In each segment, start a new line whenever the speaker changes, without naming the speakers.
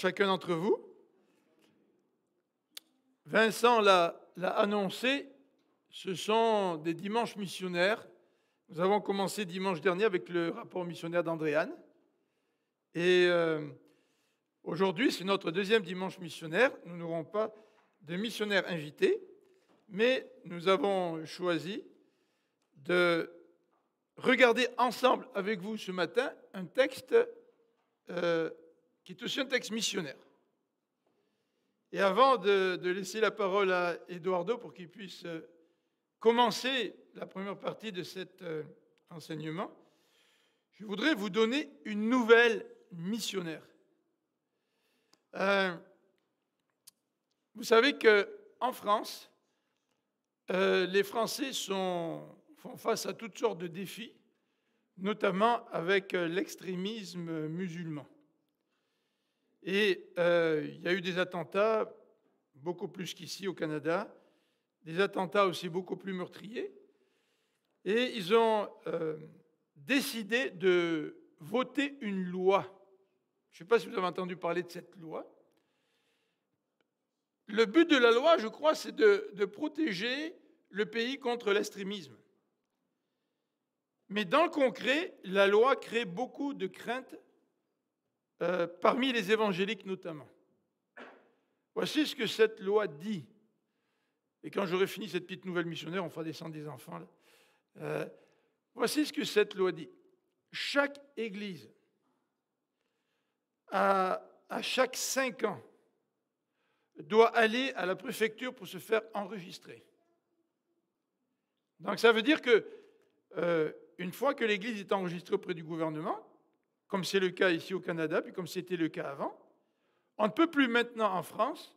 chacun d'entre vous. Vincent l'a annoncé, ce sont des dimanches missionnaires. Nous avons commencé dimanche dernier avec le rapport missionnaire d'Andréane. Et aujourd'hui, c'est notre deuxième dimanche missionnaire. Nous n'aurons pas de missionnaire invité, mais nous avons choisi de regarder ensemble avec vous ce matin un texte qui est aussi un texte missionnaire. Et avant de laisser la parole à Eduardo pour qu'il puisse commencer la première partie de cet enseignement, je voudrais vous donner une nouvelle missionnaire. Vous savez qu'en France, les Français font face à toutes sortes de défis, notamment avec l'extrémisme musulman. Et il y a eu des attentats, beaucoup plus qu'ici au Canada, des attentats aussi beaucoup plus meurtriers. Et ils ont décidé de voter une loi. Je ne sais pas si vous avez entendu parler de cette loi. Le but de la loi, je crois, c'est de protéger le pays contre l'extrémisme. Mais dans le concret, la loi crée beaucoup de craintes parmi les évangéliques notamment. Voici ce que cette loi dit. Et quand j'aurai fini cette petite nouvelle missionnaire, on fera descendre des enfants. Voici ce que cette loi dit. Chaque église, à chaque 5 ans, doit aller à la préfecture pour se faire enregistrer. Donc ça veut dire que une fois que l'église est enregistrée auprès du gouvernement, comme c'est le cas ici au Canada, puis comme c'était le cas avant, on ne peut plus maintenant en France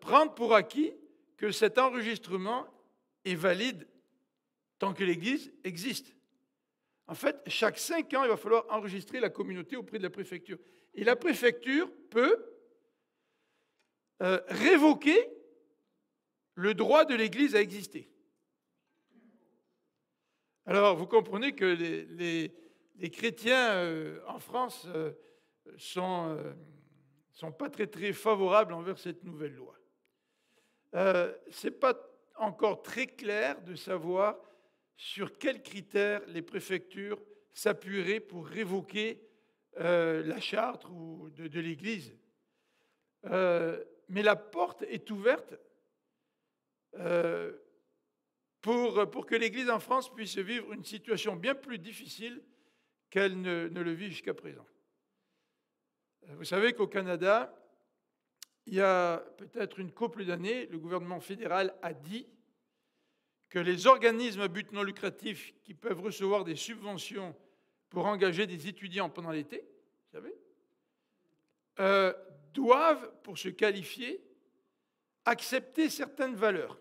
prendre pour acquis que cet enregistrement est valide tant que l'Église existe. En fait, chaque 5 ans, il va falloir enregistrer la communauté auprès de la préfecture. Et la préfecture peut révoquer le droit de l'Église à exister. Alors, vous comprenez que les chrétiens en France sont pas très, très favorables envers cette nouvelle loi. Ce n'est pas encore très clair de savoir sur quels critères les préfectures s'appuieraient pour révoquer la charte de l'Église. Mais la porte est ouverte pour que l'Église en France puisse vivre une situation bien plus difficile qu'elle ne le vit jusqu'à présent. Vous savez qu'au Canada, il y a peut-être une couple d'années, le gouvernement fédéral a dit que les organismes à but non lucratif qui peuvent recevoir des subventions pour engager des étudiants pendant l'été, vous savez, doivent, pour se qualifier, accepter certaines valeurs,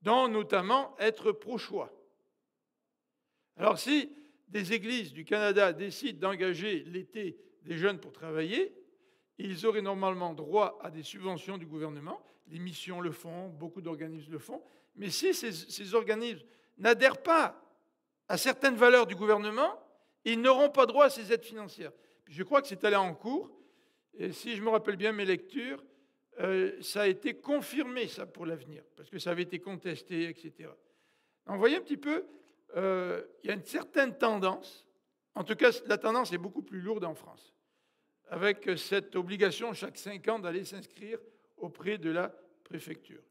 dont notamment être pro-choix. Alors si des églises du Canada décident d'engager l'été des jeunes pour travailler, ils auraient normalement droit à des subventions du gouvernement. Les missions le font, beaucoup d'organismes le font. Mais si ces organismes n'adhèrent pas à certaines valeurs du gouvernement, ils n'auront pas droit à ces aides financières. Je crois que c'est allé en cours. Et si je me rappelle bien mes lectures, ça a été confirmé, ça, pour l'avenir, parce que ça avait été contesté, etc. Donc, vous voyez un petit peu, il y a une certaine tendance, en tout cas, la tendance est beaucoup plus lourde en France, avec cette obligation chaque 5 ans d'aller s'inscrire auprès de la préfecture.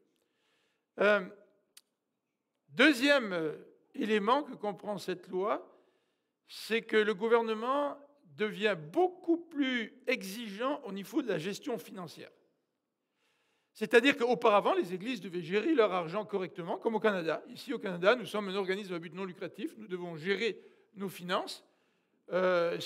Deuxième élément que comprend cette loi, c'est que le gouvernement devient beaucoup plus exigeant au niveau de la gestion financière. C'est-à-dire qu'auparavant, les églises devaient gérer leur argent correctement, comme au Canada. Ici, au Canada, nous sommes un organisme à but non lucratif, nous devons gérer nos finances. Ce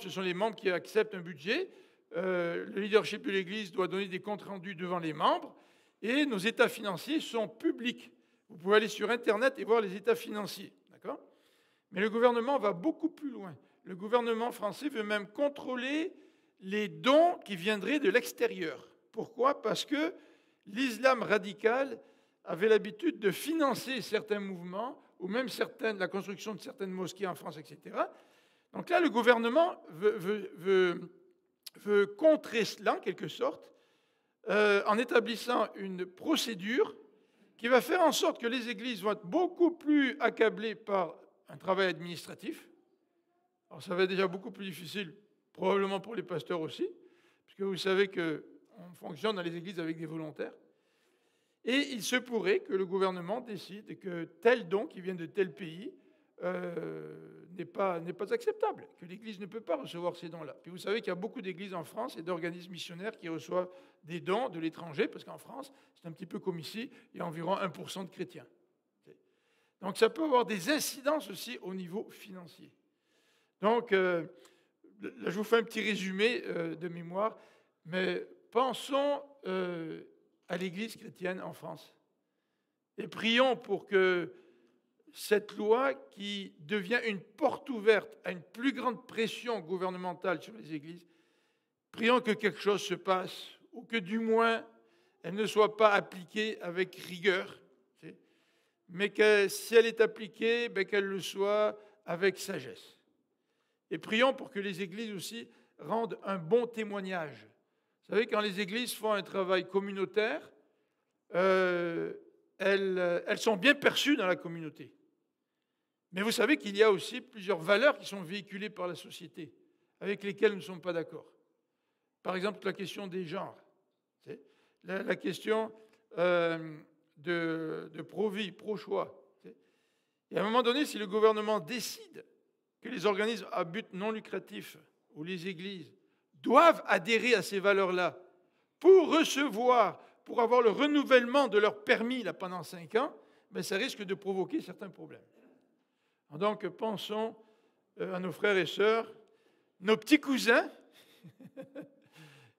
sont les membres qui acceptent un budget. Le leadership de l'Église doit donner des comptes rendus devant les membres. Et nos états financiers sont publics. Vous pouvez aller sur Internet et voir les états financiers. D'accord ? Mais le gouvernement va beaucoup plus loin. Le gouvernement français veut même contrôler les dons qui viendraient de l'extérieur. Pourquoi ? Parce que l'islam radical avait l'habitude de financer certains mouvements, ou même la construction de certaines mosquées en France, etc. Donc là, le gouvernement veut veut contrer cela, en quelque sorte, en établissant une procédure qui va faire en sorte que les églises vont être beaucoup plus accablées par un travail administratif. Alors ça va être déjà beaucoup plus difficile, probablement pour les pasteurs aussi, puisque vous savez qu'on fonctionne dans les églises avec des volontaires. Et il se pourrait que le gouvernement décide que tel don qui vient de tel pays n'est pas acceptable, que l'Église ne peut pas recevoir ces dons-là. Puis vous savez qu'il y a beaucoup d'églises en France et d'organismes missionnaires qui reçoivent des dons de l'étranger, parce qu'en France, c'est un petit peu comme ici, il y a environ 1% de chrétiens. Donc ça peut avoir des incidences aussi au niveau financier. Donc, là, je vous fais un petit résumé de mémoire, mais pensons à l'Église chrétienne en France. Et prions pour que cette loi qui devient une porte ouverte à une plus grande pression gouvernementale sur les églises, prions que quelque chose se passe, ou que du moins elle ne soit pas appliquée avec rigueur, mais que si elle est appliquée, qu'elle le soit avec sagesse. Et prions pour que les églises aussi rendent un bon témoignage. Vous savez, quand les églises font un travail communautaire, elles sont bien perçues dans la communauté. Mais vous savez qu'il y a aussi plusieurs valeurs qui sont véhiculées par la société, avec lesquelles nous ne sommes pas d'accord. Par exemple, la question des genres, la question de pro-vie, pro-choix. Et à un moment donné, si le gouvernement décide que les organismes à but non lucratif ou les églises doivent adhérer à ces valeurs-là pour recevoir, pour avoir le renouvellement de leur permis là, pendant 5 ans, ça risque de provoquer certains problèmes. Donc, pensons à nos frères et sœurs, nos petits cousins,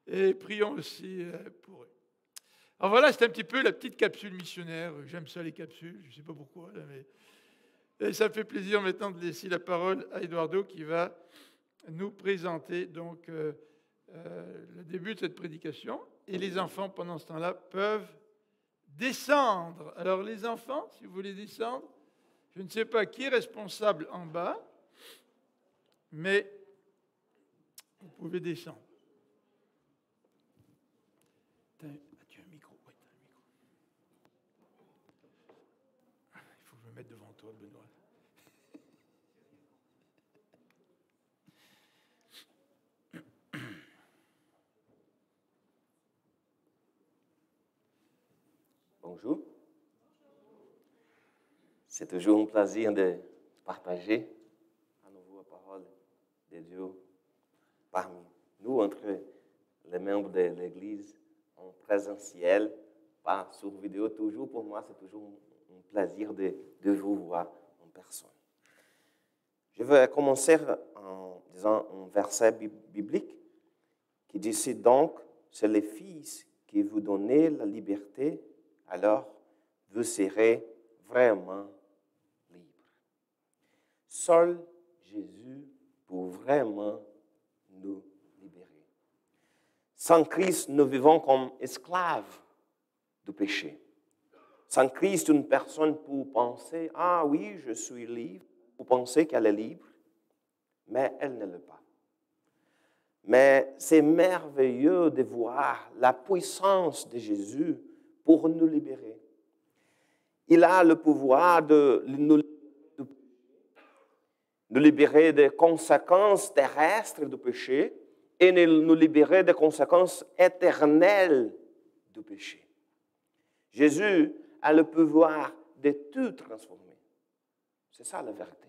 et prions aussi pour eux. Alors voilà, c'est un petit peu la petite capsule missionnaire. J'aime ça, les capsules, je ne sais pas pourquoi, mais ça me fait plaisir maintenant de laisser la parole à Eduardo qui va nous présenter donc le début de cette prédication. Et les enfants, pendant ce temps-là, peuvent descendre. Alors les enfants, si vous voulez descendre, je ne sais pas qui est responsable en bas, mais vous pouvez descendre. As-tu un micro? Oui, tu as un micro. Il faut que je me mette devant toi, Benoît.
Bonjour. C'est toujours un plaisir de partager à nouveau la parole de Dieu parmi nous, entre les membres de l'Église en présentiel, pas sur vidéo toujours. Pour moi, c'est toujours un plaisir de vous voir en personne. Je vais commencer en disant un verset biblique qui dit « Si donc, c'est le Fils qui vous donne la liberté, alors vous serez vraiment libre. » Seul Jésus peut vraiment nous libérer. Sans Christ, nous vivons comme esclaves du péché. Sans Christ, une personne peut penser « Ah oui, je suis libre », ou penser qu'elle est libre, mais elle ne l'est pas. Mais c'est merveilleux de voir la puissance de Jésus pour nous libérer. Il a le pouvoir de nous libérer des conséquences terrestres du péché et nous libérer des conséquences éternelles du péché. Jésus a le pouvoir de tout transformer. C'est ça la vérité.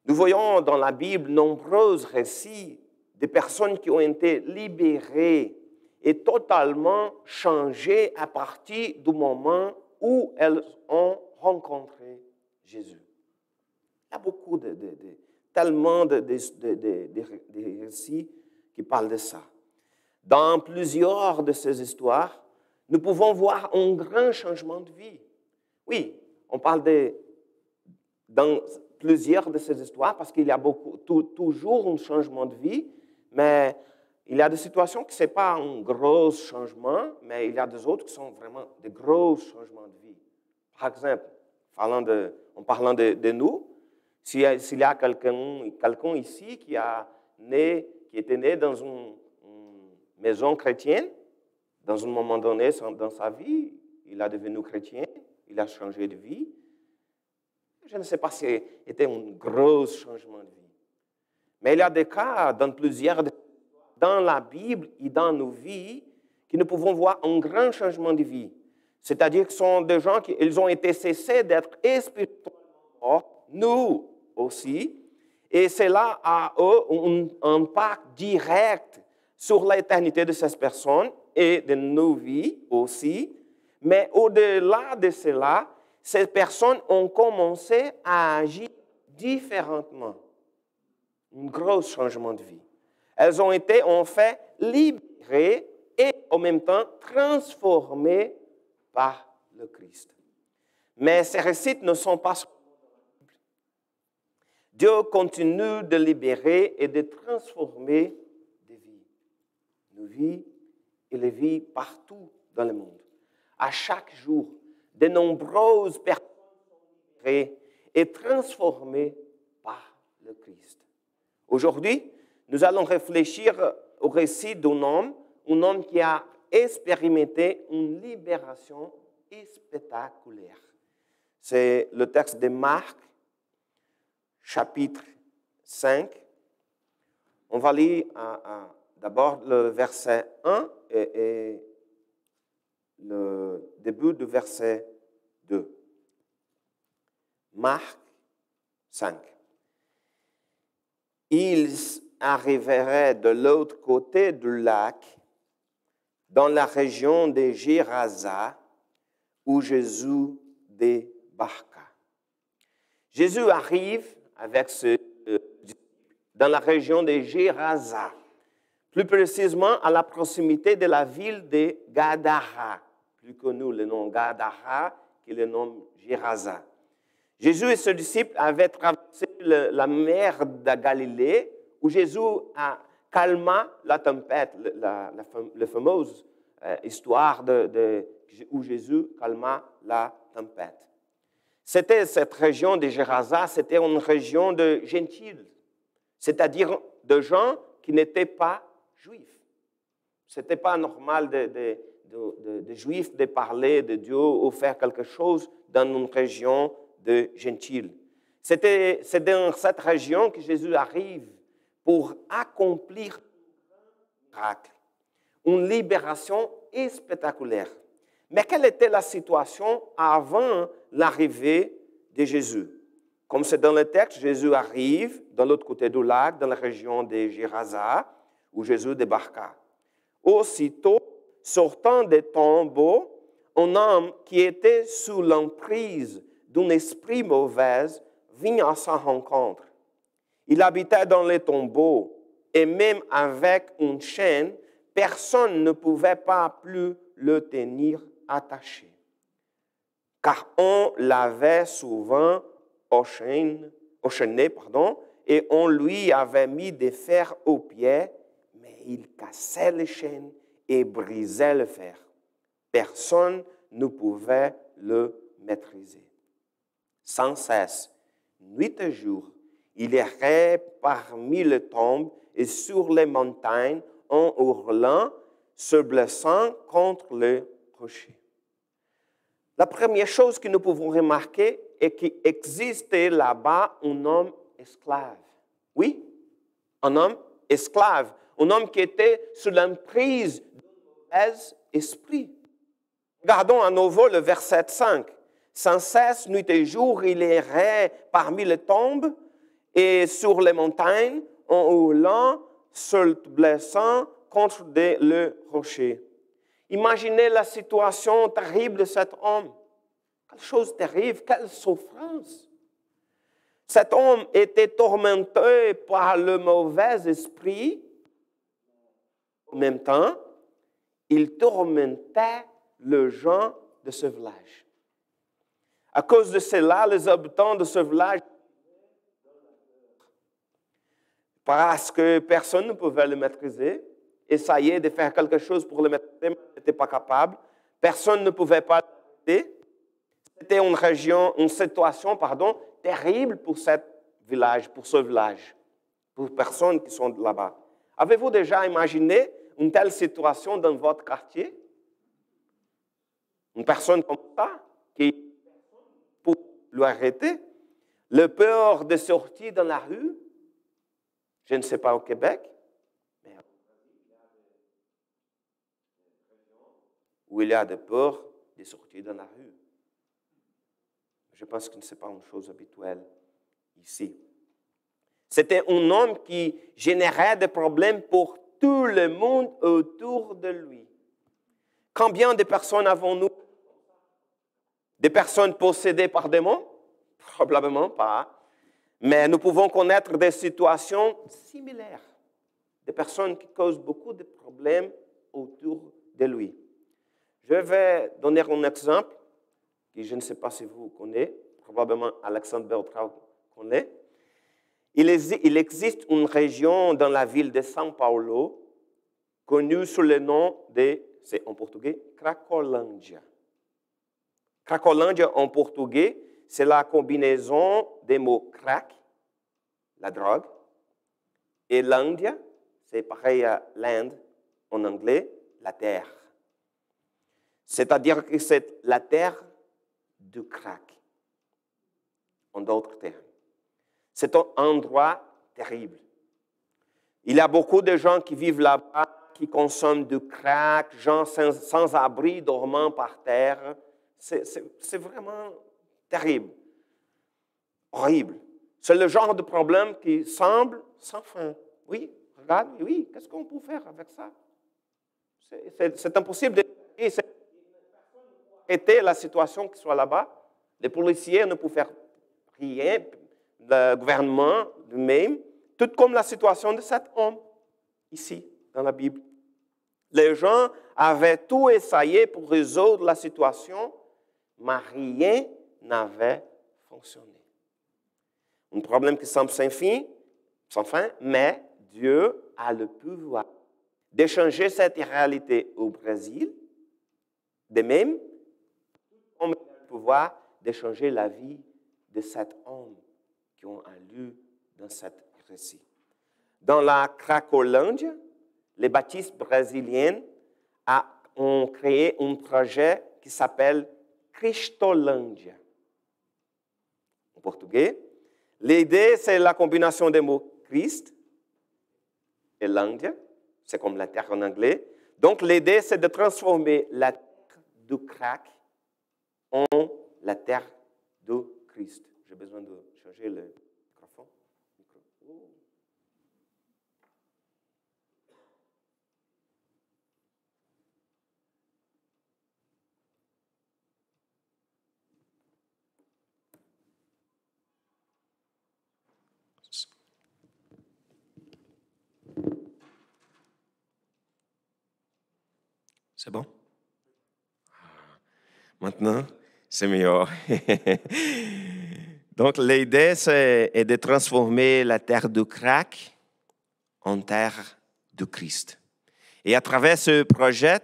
Nous voyons dans la Bible nombreux récits de personnes qui ont été libérées et totalement changées à partir du moment où elles ont rencontré Jésus. Il y a beaucoup tellement de récits qui parlent de ça. Dans plusieurs de ces histoires, nous pouvons voir un grand changement de vie. Oui, on parle dans plusieurs de ces histoires parce qu'il y a toujours un changement de vie, mais il y a des situations qui ce n'est pas un gros changement, mais il y a des autres qui sont vraiment de gros changements de vie. Par exemple, en parlant de nous, s'il y a quelqu'un ici qui a né qui était né dans une maison chrétienne. Dans un moment donné dans sa vie, il est devenu chrétien, il a changé de vie. Je ne sais pas si c'était un gros changement de vie. Mais il y a des cas dans la Bible et dans nos vies que nous pouvons voir un grand changement de vie. C'est-à-dire que ce sont des gens qui ils ont été cessés d'être spirituellement morts, nous aussi, et cela a un impact direct sur l'éternité de ces personnes et de nos vies aussi. Mais au-delà de cela, ces personnes ont commencé à agir différemment. Un gros changement de vie. Elles ont été en fait libérées et en même temps transformées par le Christ. Mais ces récits ne sont pas... Dieu continue de libérer et de transformer des vies. Nos vies et les vies partout dans le monde. À chaque jour, de nombreuses personnes sont libérées et transformées par le Christ. Aujourd'hui, nous allons réfléchir au récit d'un homme qui a expérimenté une libération spectaculaire. C'est le texte de Marc, chapitre 5. On va lire d'abord le verset 1 et le début du verset 2. Marc 5. Ils arriveraient de l'autre côté du lac, dans la région de Gérasa, où Jésus débarqua. Jésus arrive avec dans la région de Gérasa, plus précisément à la proximité de la ville de Gadara, plus connu le nom Gadara que le nom Gérasa. Jésus et ses disciples avaient traversé la mer de Galilée, où Jésus a calmé la tempête, la fameuse histoire où Jésus calma la tempête. C'était cette région de Gérasa, c'était une région de gentils, c'est-à-dire de gens qui n'étaient pas juifs. Ce n'était pas normal de juifs de parler de Dieu ou faire quelque chose dans une région de gentils. C'est dans cette région que Jésus arrive pour accomplir un miracle, une libération spectaculaire. Mais quelle était la situation avant l'arrivée de Jésus? Comme c'est dans le texte, Jésus arrive de l'autre côté du lac, dans la région de Gérasa, où Jésus débarqua. Aussitôt, sortant des tombeaux, un homme qui était sous l'emprise d'un esprit mauvais vint à sa rencontre. Il habitait dans les tombeaux et même avec une chaîne, personne ne pouvait pas plus le tenir attaché. Car on l'avait souvent enchaîné, et on lui avait mis des fers aux pieds, mais il cassait les chaînes et brisait le fer. Personne ne pouvait le maîtriser. Sans cesse, nuit et jour, il errait parmi les tombes et sur les montagnes en hurlant, se blessant contre les rochers. La première chose que nous pouvons remarquer est qu'il existait là-bas un homme esclave. Oui, un homme esclave, un homme qui était sous l'emprise d'un mauvais esprit. Regardons à nouveau le verset 5. Sans cesse, nuit et jour, il errait parmi les tombes et sur les montagnes en hurlant, se blessant contre le rocher. Imaginez la situation terrible de cet homme. Quelle chose terrible, quelle souffrance. Cet homme était tourmenté par le mauvais esprit. En même temps, il tourmentait les gens de ce village. À cause de cela, les habitants de ce village, parce que personne ne pouvait le maîtriser, essayaient de faire quelque chose pour le maîtriser, mais n'étaient pas capables. Personne ne pouvait pas l'aider. C'était une situation terrible pour ce village, pour les personnes qui sont là-bas. Avez-vous déjà imaginé une telle situation dans votre quartier? Une personne comme ça, qui, pour lui arrêter, le peur de sortir dans la rue, je ne sais pas au Québec, mais où il y a de peur de sortir dans la rue. Je pense que ce n'est pas une chose habituelle ici. C'était un homme qui générait des problèmes pour tout le monde autour de lui. Combien de personnes avons-nous? Des personnes possédées par des démons? Probablement pas. Mais nous pouvons connaître des situations similaires. Des personnes qui causent beaucoup de problèmes autour de lui. Je vais donner un exemple que je ne sais pas si vous connaissez. Probablement Alexandre Bertrand connaît. Il existe une région dans la ville de São Paulo connue sous le nom de, c'est en portugais, Cracolândia. Cracolândia en portugais, c'est la combinaison des mots crack, la drogue, et l'India, c'est pareil à l'Inde en anglais, la terre. C'est-à-dire que c'est la terre du crack, en d'autres termes. C'est un endroit terrible. Il y a beaucoup de gens qui vivent là-bas, qui consomment du crack, gens sans abri, dormant par terre. C'est vraiment terrible, horrible. C'est le genre de problème qui semble sans fin. Oui, regarde, oui, qu'est-ce qu'on peut faire avec ça? C'est impossible d'arrêter la situation qui soit là-bas. Les policiers ne peuvent faire rien, le gouvernement lui-même, tout comme la situation de cet homme, ici, dans la Bible. Les gens avaient tout essayé pour résoudre la situation, mais rien n'avait fonctionné. Un problème qui semble sans fin, mais Dieu a le pouvoir d'échanger cette réalité au Brésil, de même, comme il a le pouvoir d'échanger la vie de cet homme qui ont lu dans cette récit. Dans la Cracolândia, les baptistes brésiliens ont créé un projet qui s'appelle Cristolândia. En portugais, l'idée, c'est la combinaison des mots Christ et Lândia, c'est comme la terre en anglais. Donc, l'idée, c'est de transformer la terre du crack en la terre de Christ. J'ai besoin de changer le microphone. C'est bon? Maintenant, c'est meilleur. Donc, l'idée, c'est de transformer la terre de crack en terre de Christ. Et à travers ce projet,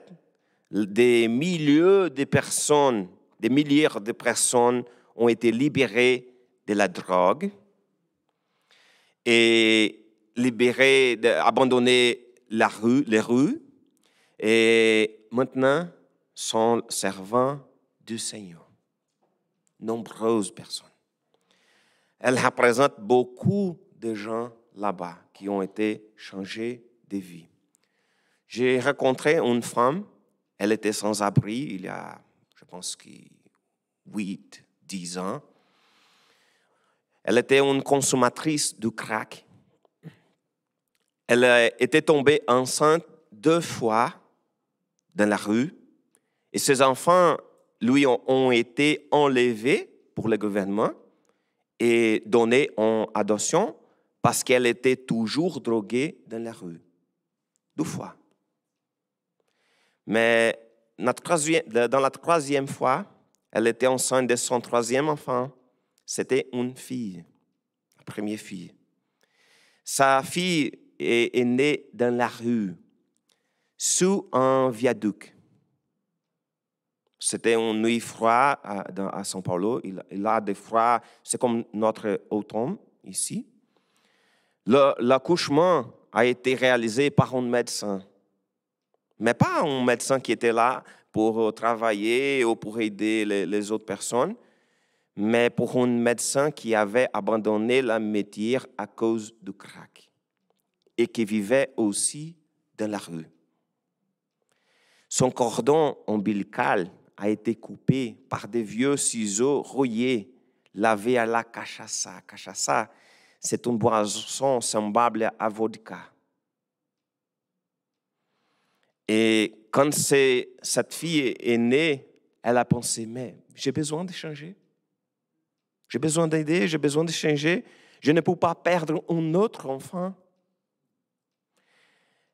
des milliers de personnes ont été libérées de la drogue et libérées, abandonnées les rues, et maintenant sont servants du Seigneur. Nombreuses personnes. Elle représente beaucoup de gens là-bas qui ont été changés de vie. J'ai rencontré une femme, elle était sans abri il y a, je pense, 8, 10 ans. Elle était une consommatrice de crack. Elle était tombée enceinte 2 fois dans la rue et ses enfants lui ont été enlevés pour le gouvernement et donnés en adoption parce qu'elle était toujours droguée dans la rue. 2 fois. Mais dans la 3e fois, elle était enceinte de son 3e enfant. C'était une fille, la première fille. Sa fille est née dans la rue, sous un viaduc. C'était une nuit froide à São Paulo. Il a des froids, c'est comme notre automne ici. L'accouchement
a été réalisé par un médecin. Mais pas un médecin qui était là pour travailler ou pour aider les autres personnes, mais pour un médecin qui avait abandonné le métier à cause du crack et qui vivait aussi dans la rue. Son cordon ombilical a été coupé par des vieux ciseaux rouillés, lavés à la cachaça. Cachaça, c'est une boisson semblable à vodka. Et quand cette fille est née, elle a pensé, mais j'ai besoin de changer. J'ai besoin d'aider, j'ai besoin de changer. Je ne peux pas perdre un autre enfant.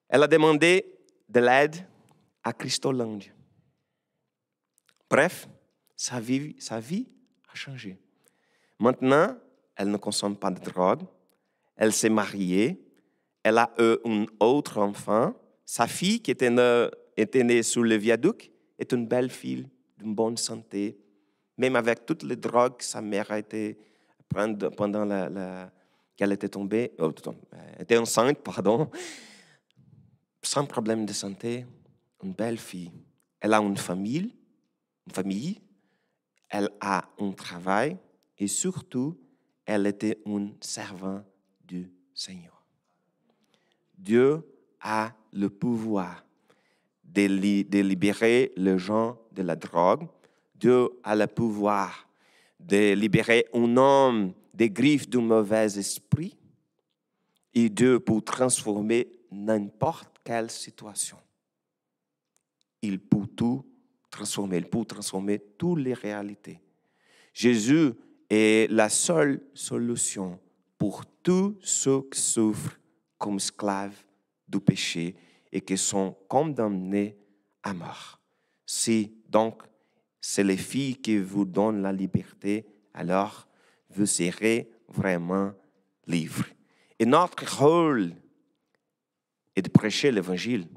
Elle a demandé de l'aide à Christolandia. Bref, sa vie a changé. Maintenant, elle ne consomme pas de drogue. Elle s'est mariée. Elle a eu un autre enfant. Sa fille, qui était née sur le viaduc, est une belle fille, d'une bonne santé. Même avec toutes les drogues que sa mère a été prendre pendant qu'elle était tombée, était enceinte, sans problème de santé, une belle fille. Elle a une famille, elle a un travail et surtout, elle était une servante du Seigneur. Dieu a le pouvoir de libérer les gens de la drogue. Dieu a le pouvoir de libérer un homme des griffes du mauvais esprit. Et Dieu peut transformer n'importe quelle situation. Il peut tout transformer. Il peut transformer toutes les réalités. Jésus est la seule solution pour tous ceux qui souffrent comme esclaves du péché et qui sont condamnés à mort. Si donc c'est les filles qui vous donnent la liberté, alors vous serez vraiment libres. Et notre rôle est de prêcher l'Évangile.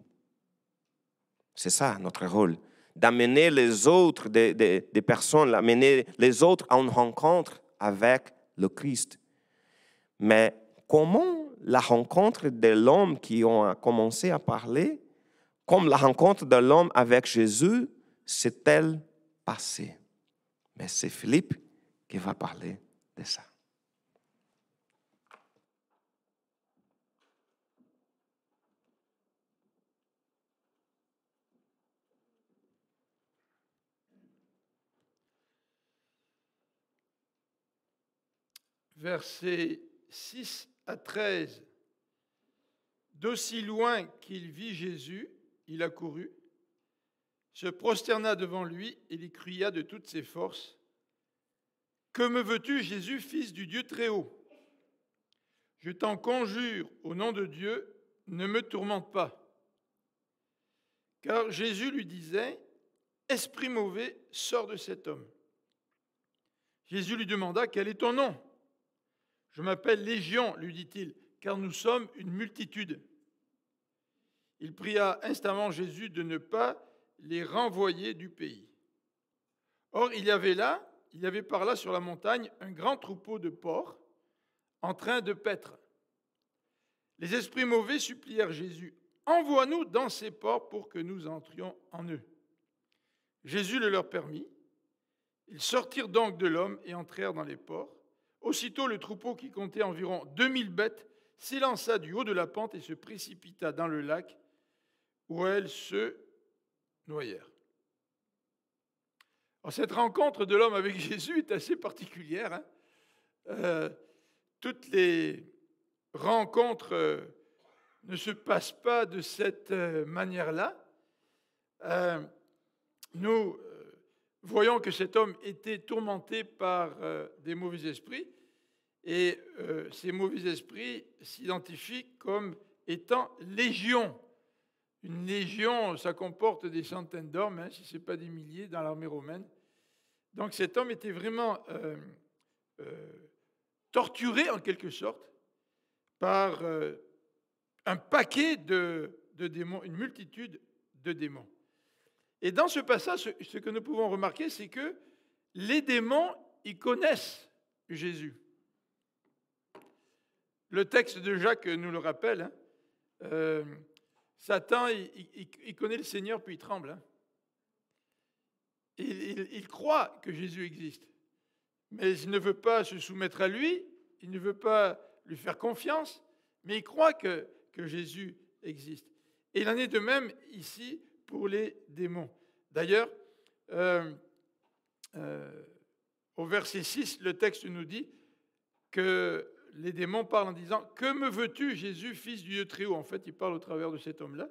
C'est ça notre rôle. D'amener les autres, des personnes, d'amener les autres à une rencontre avec le Christ. Mais comment la rencontre de l'homme qui a commencé à parler, comme la rencontre de l'homme avec Jésus, s'est-elle passée? Mais c'est Philippe qui va parler de ça.
Versets 6 à 13. D'aussi loin qu'il vit Jésus, il accourut, se prosterna devant lui et lui cria de toutes ses forces, « Que me veux-tu, Jésus, fils du Dieu très haut? Je t'en conjure, au nom de Dieu, ne me tourmente pas. » Car Jésus lui disait, « Esprit mauvais, sors de cet homme. » Jésus lui demanda, « Quel est ton nom? » « Je m'appelle Légion, lui dit-il, car nous sommes une multitude. » Il pria instamment Jésus de ne pas les renvoyer du pays. Or, il y avait par là sur la montagne un grand troupeau de porcs en train de paître. Les esprits mauvais supplièrent Jésus, « Envoie-nous dans ces porcs pour que nous entrions en eux. » Jésus le leur permit. Ils sortirent donc de l'homme et entrèrent dans les porcs. Aussitôt, le troupeau, qui comptait environ 2000 bêtes, s'élança du haut de la pente et se précipita dans le lac, où elles se noyèrent. Alors, cette rencontre de l'homme avec Jésus est assez particulière. Toutes les rencontres ne se passent pas de cette manière-là. Nous voyons que cet homme était tourmenté par des mauvais esprits, et ces mauvais esprits s'identifient comme étant légion. Une légion, ça comporte des centaines d'hommes, si ce n'est pas des milliers, dans l'armée romaine. Donc cet homme était vraiment torturé, en quelque sorte, par un paquet de démons, une multitude de démons. Et dans ce passage, ce que nous pouvons remarquer, c'est que les démons, ils connaissent Jésus. Le texte de Jacques nous le rappelle. Satan, il connaît le Seigneur, puis il tremble. Hein. Il croit que Jésus existe, mais il ne veut pas se soumettre à lui, il ne veut pas lui faire confiance, mais il croit que Jésus existe. Et il en est de même ici pour les démons. D'ailleurs, au verset 6, le texte nous dit que les démons parlent en disant « Que me veux-tu, Jésus, fils du Dieu très haut ?» En fait, ils parlent au travers de cet homme-là.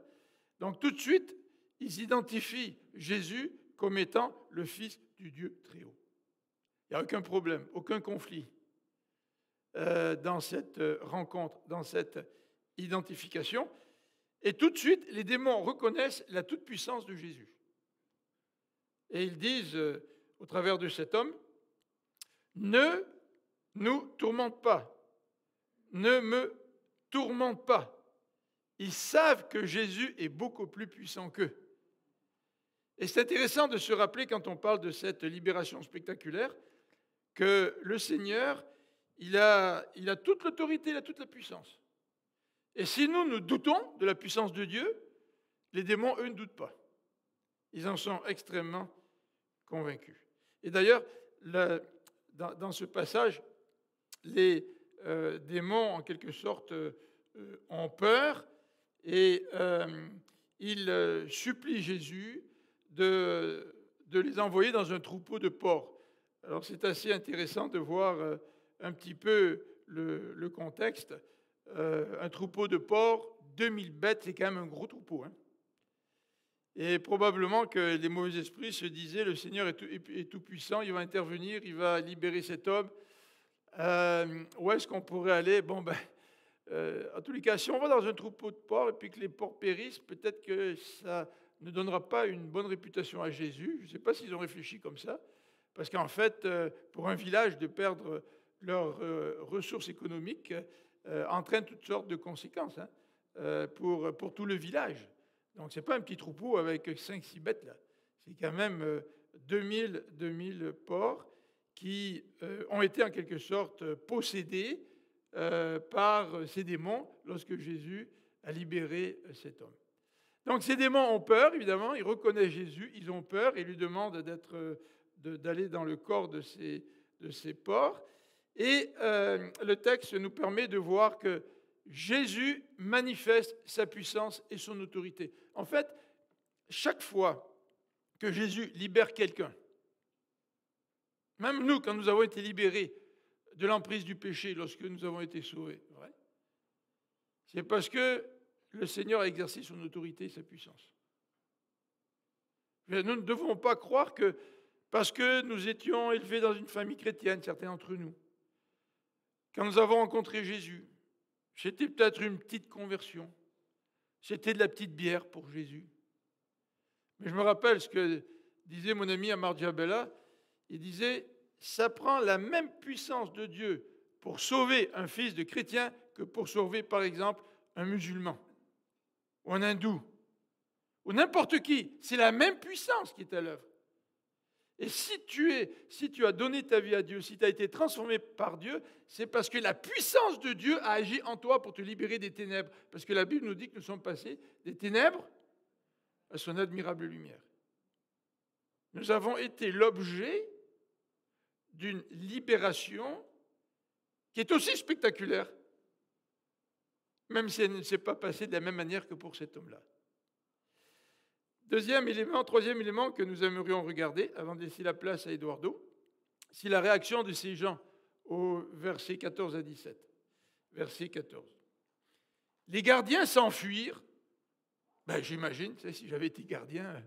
Donc tout de suite, ils identifient Jésus comme étant le fils du Dieu très haut. Il n'y a aucun problème, aucun conflit dans cette rencontre, dans cette identification. Et tout de suite, les démons reconnaissent la toute-puissance de Jésus. Et ils disent, au travers de cet homme, « Ne nous tourmente pas, ne me tourmente pas. » Ils savent que Jésus est beaucoup plus puissant qu'eux. Et c'est intéressant de se rappeler, quand on parle de cette libération spectaculaire, que le Seigneur, il a toute l'autorité, il a toute la puissance. Et si nous doutons de la puissance de Dieu, les démons, eux, ne doutent pas. Ils en sont extrêmement convaincus. Et d'ailleurs, dans ce passage, les démons, en quelque sorte, ont peur et ils supplient Jésus de les envoyer dans un troupeau de porcs. Alors c'est assez intéressant de voir un petit peu le contexte. Un troupeau de porcs, 2000 bêtes, c'est quand même un gros troupeau. Hein. Et probablement que les mauvais esprits se disaient, le Seigneur est tout puissant, il va intervenir, il va libérer cet homme. Où est-ce qu'on pourrait aller? Bon, en tous les cas, si on va dans un troupeau de porcs et puis que les porcs périssent, peut-être que ça ne donnera pas une bonne réputation à Jésus. Je ne sais pas s'ils ont réfléchi comme ça. Parce qu'en fait, pour un village, de perdre leurs ressources économiques entraîne toutes sortes de conséquences pour tout le village. Donc, ce n'est pas un petit troupeau avec 5-6 bêtes, là. C'est quand même 2000 porcs qui ont été en quelque sorte possédés par ces démons lorsque Jésus a libéré cet homme. Donc ces démons ont peur, évidemment, ils reconnaissent Jésus, ils ont peur et lui demandent d'aller dans le corps de ces porcs. Et le texte nous permet de voir que Jésus manifeste sa puissance et son autorité. En fait, chaque fois que Jésus libère quelqu'un, même nous, quand nous avons été libérés de l'emprise du péché, lorsque nous avons été sauvés, c'est parce que le Seigneur a exercé son autorité et sa puissance. Nous ne devons pas croire que parce que nous étions élevés dans une famille chrétienne, certains d'entre nous, quand nous avons rencontré Jésus, c'était peut-être une petite conversion, c'était de la petite bière pour Jésus. Mais je me rappelle ce que disait mon ami Amar Diabella, il disait, ça prend la même puissance de Dieu pour sauver un fils de chrétien que pour sauver, par exemple, un musulman ou un hindou ou n'importe qui. C'est la même puissance qui est à l'œuvre. Et si tu as donné ta vie à Dieu, si tu as été transformé par Dieu, c'est parce que la puissance de Dieu a agi en toi pour te libérer des ténèbres. Parce que la Bible nous dit que nous sommes passés des ténèbres à son admirable lumière. Nous avons été l'objet d'une libération qui est aussi spectaculaire, même si elle ne s'est pas passée de la même manière que pour cet homme-là. Troisième élément que nous aimerions regarder, avant de laisser la place à Eduardo, c'est la réaction de ces gens au verset 14 à 17. Verset 14. Les gardiens s'enfuirent. J'imagine, si j'avais été gardien,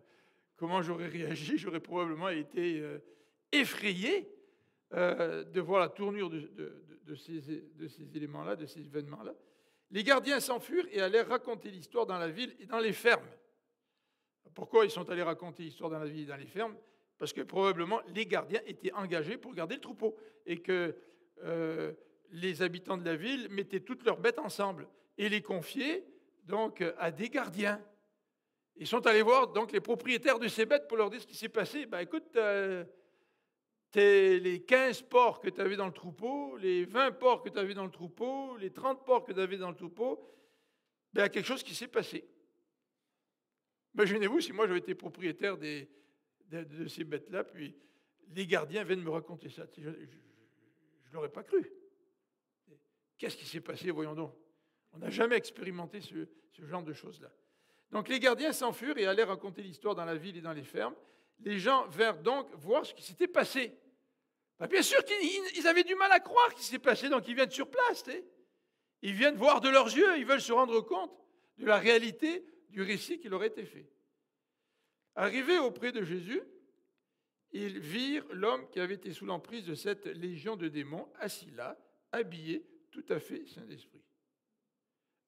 comment j'aurais réagi? J'aurais probablement été effrayé de voir la tournure de ces éléments-là, de ces événements-là. Les gardiens s'enfuirent et allèrent raconter l'histoire dans la ville et dans les fermes. Pourquoi ils sont allés raconter l'histoire dans la ville et dans les fermes? Parce que probablement les gardiens étaient engagés pour garder le troupeau et que les habitants de la ville mettaient toutes leurs bêtes ensemble et les confiaient donc à des gardiens. Ils sont allés voir donc les propriétaires de ces bêtes pour leur dire ce qui s'est passé. Écoute, les 15 porcs que tu avais dans le troupeau, les 20 porcs que tu avais dans le troupeau, les 30 porcs que tu avais dans le troupeau, il y a quelque chose qui s'est passé. Imaginez-vous si moi j'avais été propriétaire de ces bêtes-là, puis les gardiens viennent me raconter ça. Je ne l'aurais pas cru. Qu'est-ce qui s'est passé, voyons donc. On n'a jamais expérimenté ce genre de choses-là. Donc les gardiens s'enfurent et allèrent raconter l'histoire dans la ville et dans les fermes. Les gens vinrent donc voir ce qui s'était passé. Ben, bien sûr qu'ils avaient du mal à croire ce qui s'est passé, donc ils viennent sur place. Ils viennent voir de leurs yeux, ils veulent se rendre compte de la réalité du récit qui leur a été fait. Arrivés auprès de Jésus, ils virent l'homme qui avait été sous l'emprise de cette légion de démons, assis là, habillé, tout à fait saint d'esprit.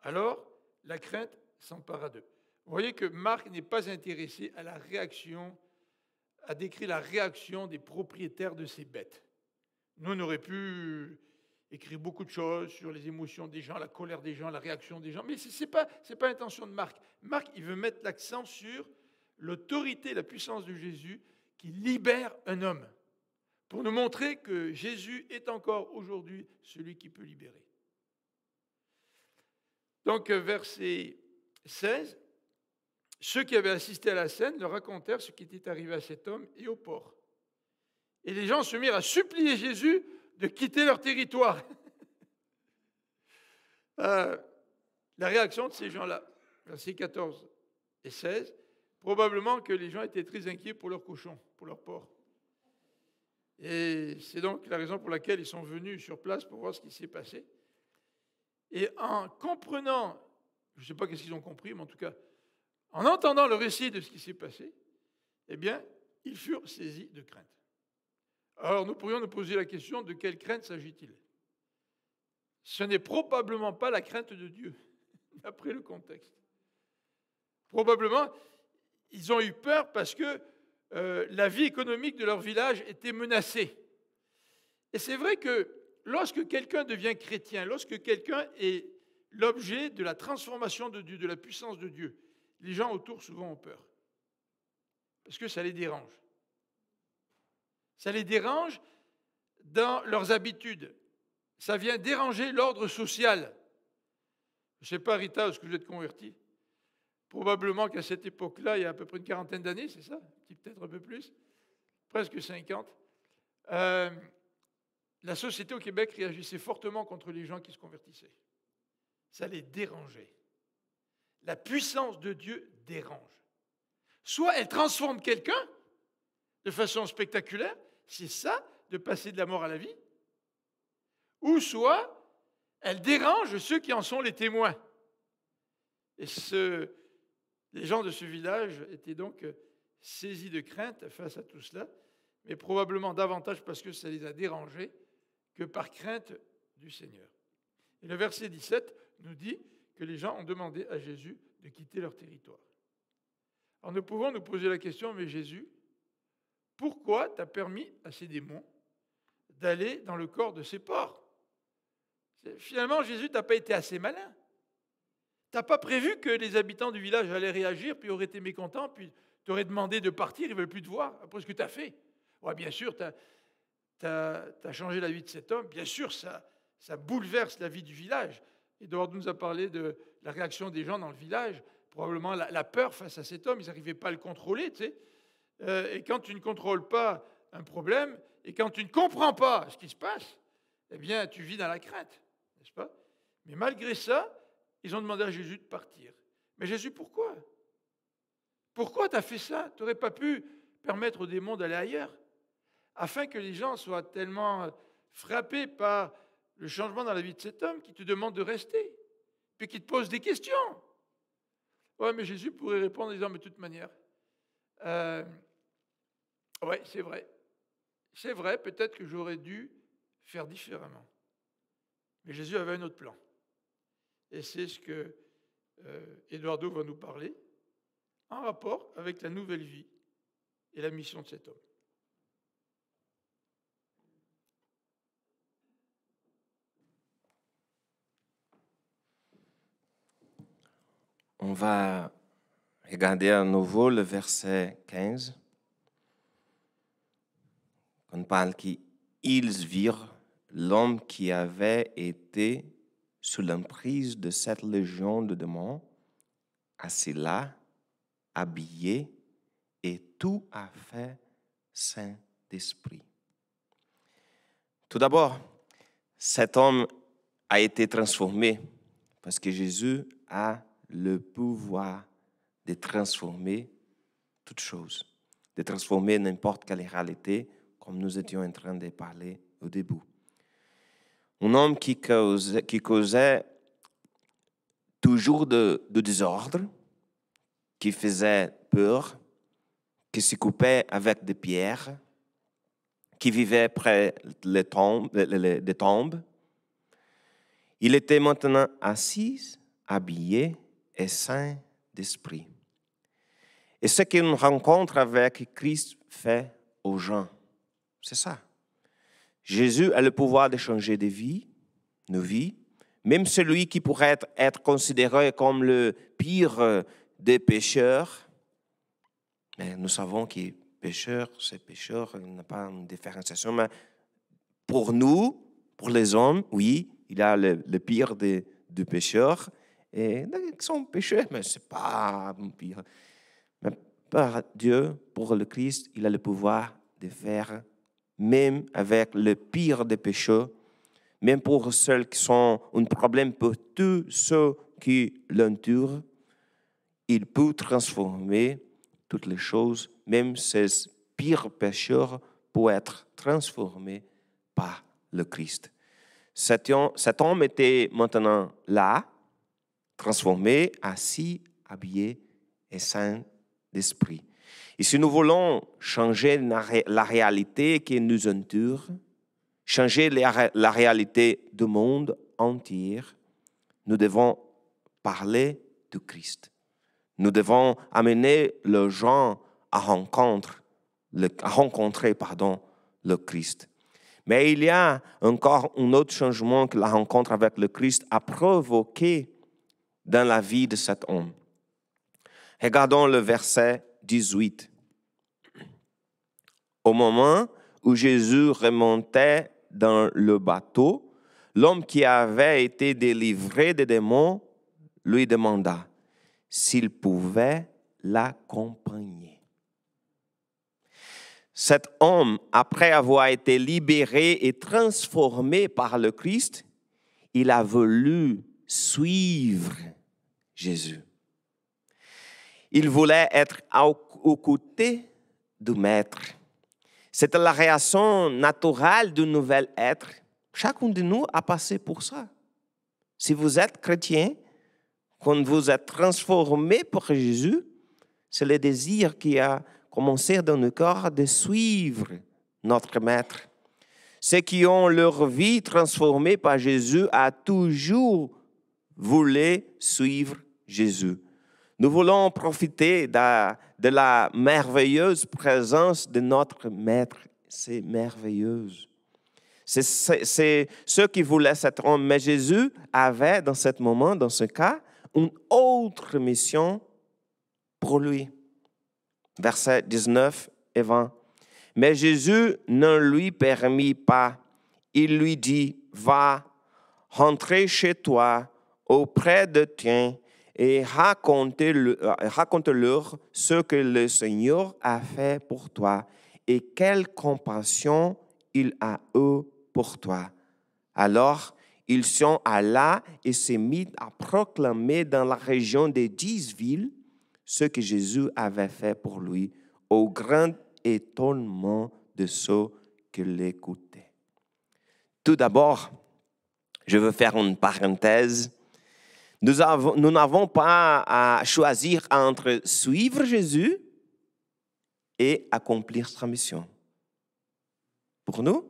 Alors, la crainte s'empara d'eux. Vous voyez que Marc n'est pas intéressé à la réaction, à décrire la réaction des propriétaires de ces bêtes. Nous, on aurait pu écrire beaucoup de choses sur les émotions des gens, la colère des gens, la réaction des gens, mais ce n'est pas l'intention de Marc. Marc, il veut mettre l'accent sur l'autorité, la puissance de Jésus qui libère un homme, pour nous montrer que Jésus est encore aujourd'hui celui qui peut libérer. Donc, verset 16, ceux qui avaient assisté à la scène leur racontèrent ce qui était arrivé à cet homme et au porc. Et les gens se mirent à supplier Jésus de quitter leur territoire. La réaction de ces gens-là, versets 14 et 16, probablement que les gens étaient très inquiets pour leurs cochons, pour leurs porcs. Et c'est donc la raison pour laquelle ils sont venus sur place pour voir ce qui s'est passé. Et en comprenant, je ne sais pas qu'est-ce qu'ils ont compris, mais en tout cas, en entendant le récit de ce qui s'est passé, eh bien, ils furent saisis de crainte. Alors, nous pourrions nous poser la question, de quelle crainte s'agit-il? Ce n'est probablement pas la crainte de Dieu, d'après le contexte. Probablement, ils ont eu peur parce que la vie économique de leur village était menacée. Et c'est vrai que lorsque quelqu'un devient chrétien, lorsque quelqu'un est l'objet de la transformation de Dieu, de la puissance de Dieu, les gens autour souvent ont peur. Parce que ça les dérange. Ça les dérange dans leurs habitudes. Ça vient déranger l'ordre social. Je ne sais pas, Rita, est-ce que vous êtes converti? Probablement qu'à cette époque-là, il y a à peu près une quarantaine d'années, c'est ça? Peut-être un peu plus, presque 50. La société au Québec réagissait fortement contre les gens qui se convertissaient. Ça les dérangeait. La puissance de Dieu dérange. Soit elle transforme quelqu'un de façon spectaculaire, c'est ça, de passer de la mort à la vie, ou soit elle dérange ceux qui en sont les témoins. Et les gens de ce village étaient donc saisis de crainte face à tout cela, mais probablement davantage parce que ça les a dérangés que par crainte du Seigneur. Et le verset 17 nous dit que les gens ont demandé à Jésus de quitter leur territoire. Alors nous pouvons nous poser la question, mais Jésus, pourquoi t'as permis à ces démons d'aller dans le corps de ces porcs? Finalement, Jésus, t'as pas été assez malin. T'as pas prévu que les habitants du village allaient réagir, puis auraient été mécontents, puis t'aurais demandé de partir, ils ne veulent plus te voir, après ce que tu as fait. Ouais, bien sûr, t'as changé la vie de cet homme, bien sûr, ça bouleverse la vie du village. Édouard nous a parlé de la réaction des gens dans le village, probablement la peur face à cet homme, ils n'arrivaient pas à le contrôler, tu sais. Et quand tu ne contrôles pas un problème, et quand tu ne comprends pas ce qui se passe, eh bien, tu vis dans la crainte, n'est-ce pas? Mais malgré ça, ils ont demandé à Jésus de partir. Mais Jésus, pourquoi? Pourquoi tu as fait ça? Tu n'aurais pas pu permettre aux démons d'aller ailleurs, afin que les gens soient tellement frappés par le changement dans la vie de cet homme qui te demande de rester, puis qui te pose des questions. Ouais, mais Jésus pourrait répondre en disant, mais de toute manière, ouais, c'est vrai. C'est vrai, peut-être que j'aurais dû faire différemment. Mais Jésus avait un autre plan. Et c'est ce que Eduardo va nous parler, en rapport avec la nouvelle vie et la mission de cet homme.
On va regarder à nouveau le verset 15. On parle qu'ils virent l'homme qui avait été sous l'emprise de cette légion de démons, assis là, habillé et tout à fait saint d'esprit. Tout d'abord, cet homme a été transformé parce que Jésus a le pouvoir de transformer toutes choses, de transformer n'importe quelle réalité, comme nous étions en train de parler au début. Un homme qui causait toujours de désordre, qui faisait peur, qui se coupait avec des pierres, qui vivait près des tombes. Il était maintenant assis, habillé et saint d'esprit. Et ce qu'une rencontre avec Christ fait aux gens, c'est ça. Jésus a le pouvoir de changer de vie, nos vies, même celui qui pourrait être considéré comme le pire des pécheurs. Mais nous savons que pécheur, c'est pécheur, il n'y a pas une différenciation. Mais pour nous, pour les hommes, oui, il y a le pire des pécheurs. Et ils sont pécheurs, mais ce n'est pas un pire. Mais par Dieu, pour le Christ, il a le pouvoir de faire, même avec le pire des pécheurs, même pour ceux qui sont un problème pour tous ceux qui l'entourent, il peut transformer toutes les choses, même ces pires pécheurs peuvent être transformés par le Christ. Cet homme était maintenant là, transformé, assis, habillé et saint d'esprit. Et si nous voulons changer la réalité qui nous entoure, changer la réalité du monde entier, nous devons parler du Christ. Nous devons amener les gens à rencontrer le Christ. Mais il y a encore un autre changement que la rencontre avec le Christ a provoqué dans la vie de cet homme. Regardons le verset 18. Au moment où Jésus remontait dans le bateau, l'homme qui avait été délivré des démons lui demanda s'il pouvait l'accompagner. Cet homme, après avoir été libéré et transformé par le Christ, il a voulu suivre Jésus. Il voulait être aux côtés du Maître. C'était la réaction naturelle du nouvel être. Chacun de nous a passé pour ça. Si vous êtes chrétien, quand vous êtes transformé par Jésus, c'est le désir qui a commencé dans le corps de suivre notre Maître. Ceux qui ont leur vie transformée par Jésus ont toujours voulu suivre Jésus. Nous voulons profiter de la merveilleuse présence de notre Maître. C'est merveilleux. C'est ce qui voulait cet homme. Mais Jésus avait, dans ce moment, dans ce cas, une autre mission pour lui. Versets 19 et 20. Mais Jésus ne lui permit pas. Il lui dit, va, rentrez chez toi, auprès de tiens, et raconte-leur ce que le Seigneur a fait pour toi et quelle compassion il a eu pour toi. Alors, ils sont allés et se mis à proclamer dans la région des 10 villes ce que Jésus avait fait pour lui, au grand étonnement de ceux qui l'écoutaient. Tout d'abord, je veux faire une parenthèse. Nous n'avons pas à choisir entre suivre Jésus et accomplir sa mission. Pour nous,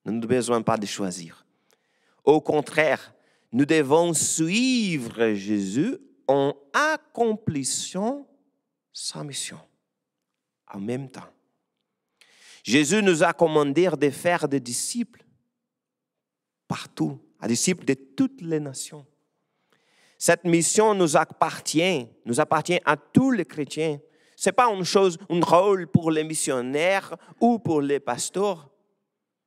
nous n'avons besoin pas de choisir. Au contraire, nous devons suivre Jésus en accomplissant sa mission en même temps. Jésus nous a commandé de faire des disciples partout, des disciples de toutes les nations. Cette mission nous appartient à tous les chrétiens. Ce n'est pas un rôle pour les missionnaires ou pour les pasteurs.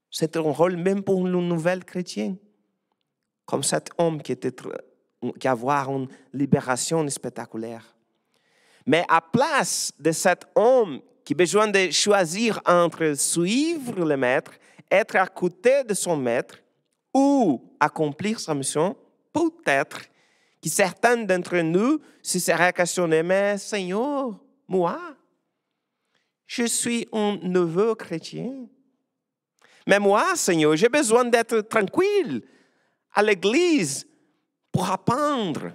C'est un rôle même pour les nouvelles chrétiens. comme cet homme qui avoir une libération spectaculaire. Mais à place de cet homme qui a besoin de choisir entre suivre le maître, être à côté de son maître ou accomplir sa mission, peut-être que certains d'entre nous se seraient questionnés, mais Seigneur, moi, je suis un neveu chrétien. Mais moi, Seigneur, j'ai besoin d'être tranquille à l'église pour apprendre,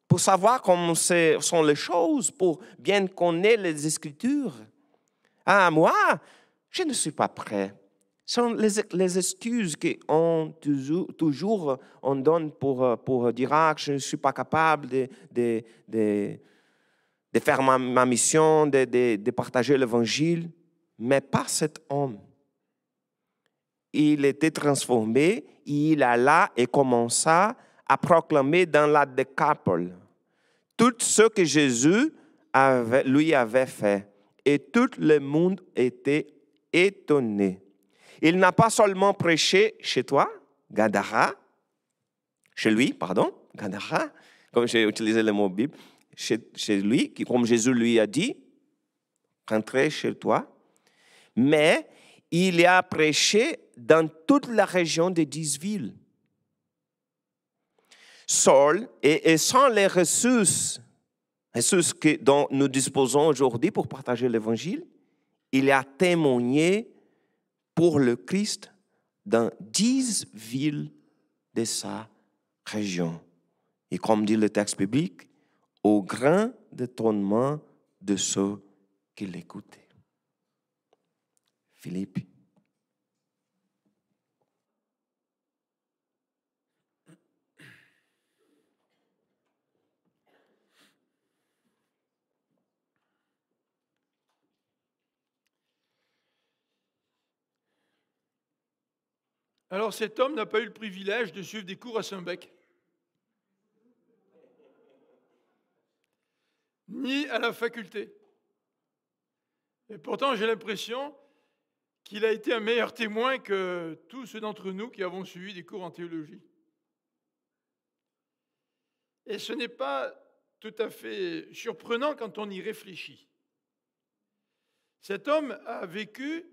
pour savoir comment sont les choses, pour bien connaître les Écritures. Ah, moi, je ne suis pas prêt. Ce sont les excuses qu'on toujours on donne pour dire que je ne suis pas capable de faire ma mission, de partager l'Évangile. Mais pas cet homme. Il était transformé, il alla et commença à proclamer dans la Décapole tout ce que Jésus lui avait fait. Et tout le monde était étonné. Il n'a pas seulement prêché chez toi, Gadara, Gadara, comme j'ai utilisé le mot Bible, chez lui, comme Jésus lui a dit, rentrez chez toi, mais il a prêché dans toute la région des 10 villes. Seul et sans les ressources dont nous disposons aujourd'hui pour partager l'Évangile, il a témoigné pour le Christ dans 10 villes de sa région. Et comme dit le texte biblique, au grand étonnement de ceux qui l'écoutaient. Philippe.
Alors cet homme n'a pas eu le privilège de suivre des cours à Saint-Bec, ni à la faculté. Et pourtant, j'ai l'impression qu'il a été un meilleur témoin que tous ceux d'entre nous qui avons suivi des cours en théologie. Et ce n'est pas tout à fait surprenant quand on y réfléchit. Cet homme a vécu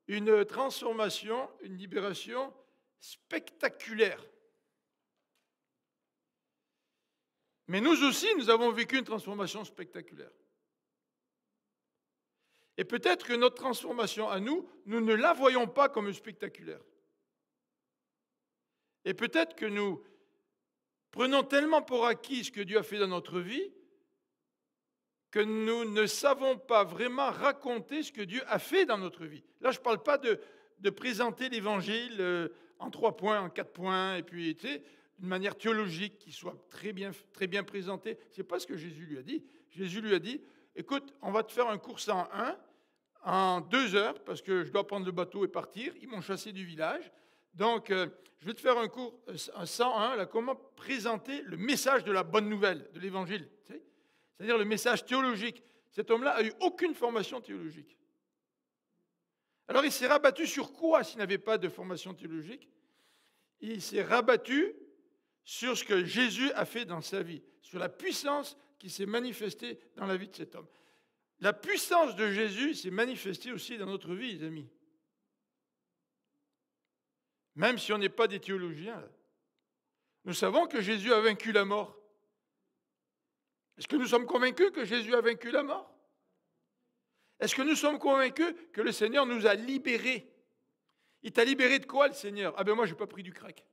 une transformation, une libération spectaculaire. Mais nous aussi, nous avons vécu une transformation spectaculaire. Et peut-être que notre transformation à nous, nous ne la voyons pas comme spectaculaire. Et peut-être que nous prenons tellement pour acquis ce que Dieu a fait dans notre vie que nous ne savons pas vraiment raconter ce que Dieu a fait dans notre vie. Là, je ne parle pas de présenter l'Évangile en 3 points, en 4 points, et puis d'une manière théologique qui soit très bien présentée. Ce n'est pas ce que Jésus lui a dit. Jésus lui a dit, écoute, on va te faire un cours 101 en 2 heures, parce que je dois prendre le bateau et partir. Ils m'ont chassé du village. Donc, je vais te faire un cours 101, là, comment présenter le message de la bonne nouvelle, de l'Évangile. C'est-à-dire le message théologique. Cet homme-là a eu aucune formation théologique. Alors, il s'est rabattu sur quoi s'il n'avait pas de formation théologique? Il s'est rabattu sur ce que Jésus a fait dans sa vie, sur la puissance qui s'est manifestée dans la vie de cet homme. La puissance de Jésus s'est manifestée aussi dans notre vie, les amis. Même si on n'est pas des théologiens, nous savons que Jésus a vaincu la mort. Est-ce que nous sommes convaincus que Jésus a vaincu la mort? Est-ce que nous sommes convaincus que le Seigneur nous a libérés? Il t'a libéré de quoi, le Seigneur? Ah ben moi, je n'ai pas pris du crack.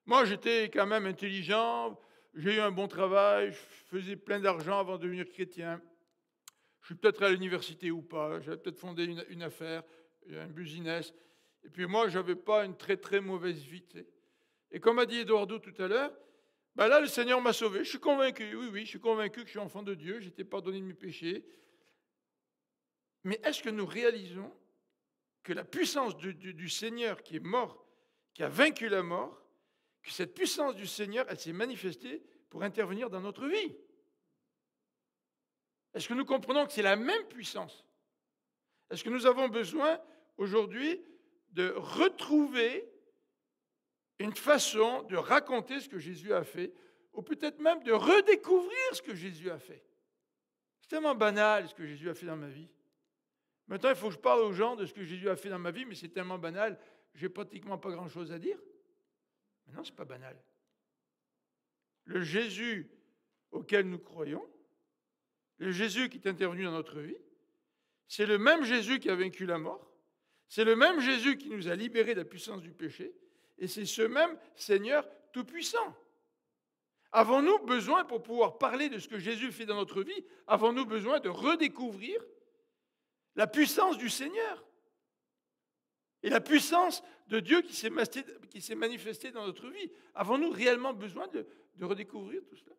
Moi, j'étais quand même intelligent, j'ai eu un bon travail, je faisais plein d'argent avant de devenir chrétien. Je suis peut-être à l'université ou pas, j'avais peut-être fondé une affaire, un business. Et puis moi, je n'avais pas une très très mauvaise vie. Tu sais. Et comme a dit Eduardo tout à l'heure, ben là, le Seigneur m'a sauvé. Je suis convaincu, oui, je suis convaincu que je suis enfant de Dieu, j'ai été pardonné de mes péchés. Mais est-ce que nous réalisons que la puissance du Seigneur qui est mort, qui a vaincu la mort, que cette puissance du Seigneur, elle s'est manifestée pour intervenir dans notre vie? Est-ce que nous comprenons que c'est la même puissance? Est-ce que nous avons besoin aujourd'hui de retrouver une façon de raconter ce que Jésus a fait, ou peut-être même de redécouvrir ce que Jésus a fait. C'est tellement banal ce que Jésus a fait dans ma vie. Maintenant, il faut que je parle aux gens de ce que Jésus a fait dans ma vie, mais c'est tellement banal, j'ai pratiquement pas grand-chose à dire. Mais non, ce n'est pas banal. Le Jésus auquel nous croyons, le Jésus qui est intervenu dans notre vie, c'est le même Jésus qui a vaincu la mort, c'est le même Jésus qui nous a libérés de la puissance du péché, et c'est ce même Seigneur tout-puissant. Avons-nous besoin, pour pouvoir parler de ce que Jésus fait dans notre vie, avons-nous besoin de redécouvrir la puissance du Seigneur et la puissance de Dieu qui s'est manifestée dans notre vie? Avons-nous réellement besoin de redécouvrir tout cela?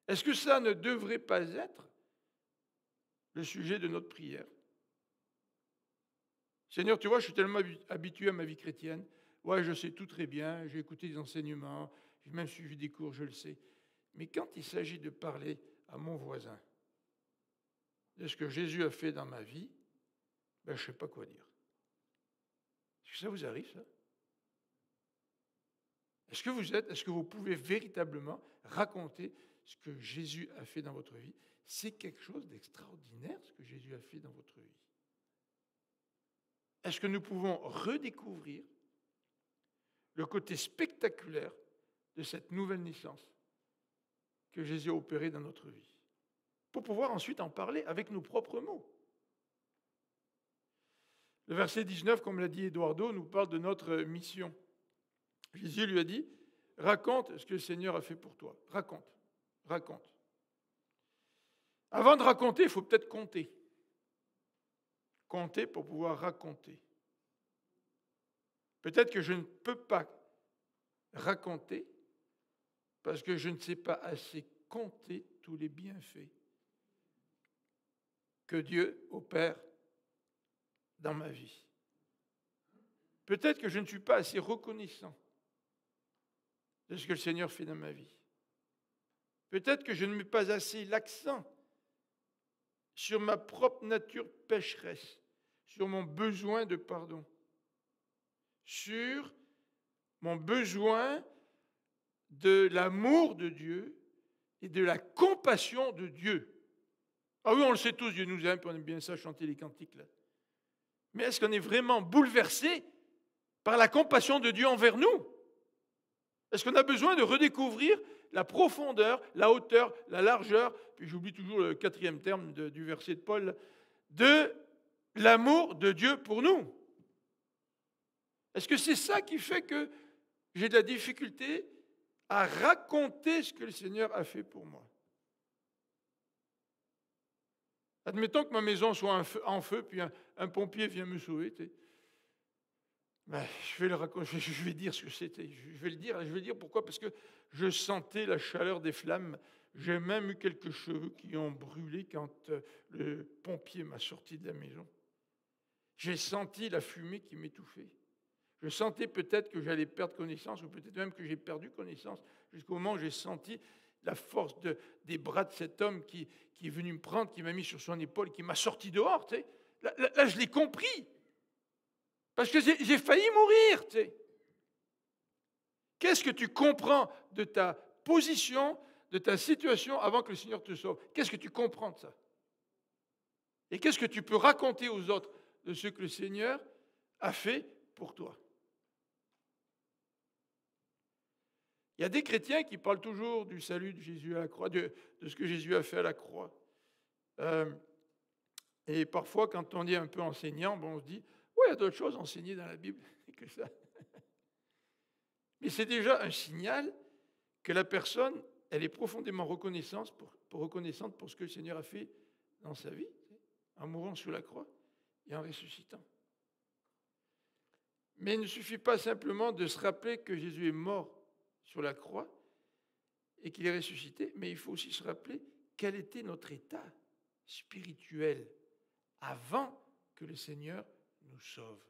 Est-ce que ça ne devrait pas être le sujet de notre prière? Seigneur, tu vois, je suis tellement habitué à ma vie chrétienne. Ouais, je sais tout très bien, j'ai écouté des enseignements, j'ai même suivi des cours, je le sais. Mais quand il s'agit de parler à mon voisin de ce que Jésus a fait dans ma vie, je ne sais pas quoi dire. Est-ce que ça vous arrive, ça? Est-ce que vous pouvez véritablement raconter ce que Jésus a fait dans votre vie? C'est quelque chose d'extraordinaire, ce que Jésus a fait dans votre vie. Est-ce que nous pouvons redécouvrir le côté spectaculaire de cette nouvelle naissance que Jésus a opérée dans notre vie, pour pouvoir ensuite en parler avec nos propres mots? Le verset 19, comme l'a dit Eduardo, nous parle de notre mission. Jésus lui a dit, raconte ce que le Seigneur a fait pour toi. Raconte. Avant de raconter, il faut peut-être compter. Compter pour pouvoir raconter. Peut-être que je ne peux pas raconter parce que je ne sais pas assez compter tous les bienfaits que Dieu opère dans ma vie. Peut-être que je ne suis pas assez reconnaissant de ce que le Seigneur fait dans ma vie. Peut-être que je ne mets pas assez l'accent sur ma propre nature pécheresse, sur mon besoin de pardon, sur mon besoin de l'amour de Dieu et de la compassion de Dieu. Ah oui, on le sait tous, Dieu nous aime, puis on aime bien ça, chanter les cantiques là. Mais est-ce qu'on est vraiment bouleversé par la compassion de Dieu envers nous? Est-ce qu'on a besoin de redécouvrir la profondeur, la hauteur, la largeur, puis j'oublie toujours le 4e terme du verset de Paul, de l'amour de Dieu pour nous? Est-ce que c'est ça qui fait que j'ai de la difficulté à raconter ce que le Seigneur a fait pour moi? Admettons que ma maison soit en feu, puis un pompier vient me sauver. Je vais dire ce que c'était. Je vais le dire pourquoi? Parce que je sentais la chaleur des flammes. J'ai même eu quelques cheveux qui ont brûlé quand le pompier m'a sorti de la maison. J'ai senti la fumée qui m'étouffait. Je sentais peut-être que j'allais perdre connaissance, ou peut-être même que j'ai perdu connaissance, jusqu'au moment où j'ai senti la force des bras de cet homme qui est venu me prendre, qui m'a mis sur son épaule, qui m'a sorti dehors. Là, je l'ai compris. Parce que j'ai failli mourir. Qu'est-ce que tu comprends de ta position, de ta situation avant que le Seigneur te sauve? Qu'est-ce que tu comprends de ça? Et qu'est-ce que tu peux raconter aux autres de ce que le Seigneur a fait pour toi? Il y a des chrétiens qui parlent toujours du salut de Jésus à la croix, de ce que Jésus a fait à la croix. Et parfois, quand on est un peu enseignant, on se dit, oui, il y a d'autres choses enseignées dans la Bible que ça. Mais c'est déjà un signal que la personne, elle est profondément reconnaissante pour ce que le Seigneur a fait dans sa vie, en mourant sur la croix et en ressuscitant. Mais il ne suffit pas simplement de se rappeler que Jésus est mort sur la croix et qu'il est ressuscité, mais il faut aussi se rappeler quel était notre état spirituel avant que le Seigneur nous sauve.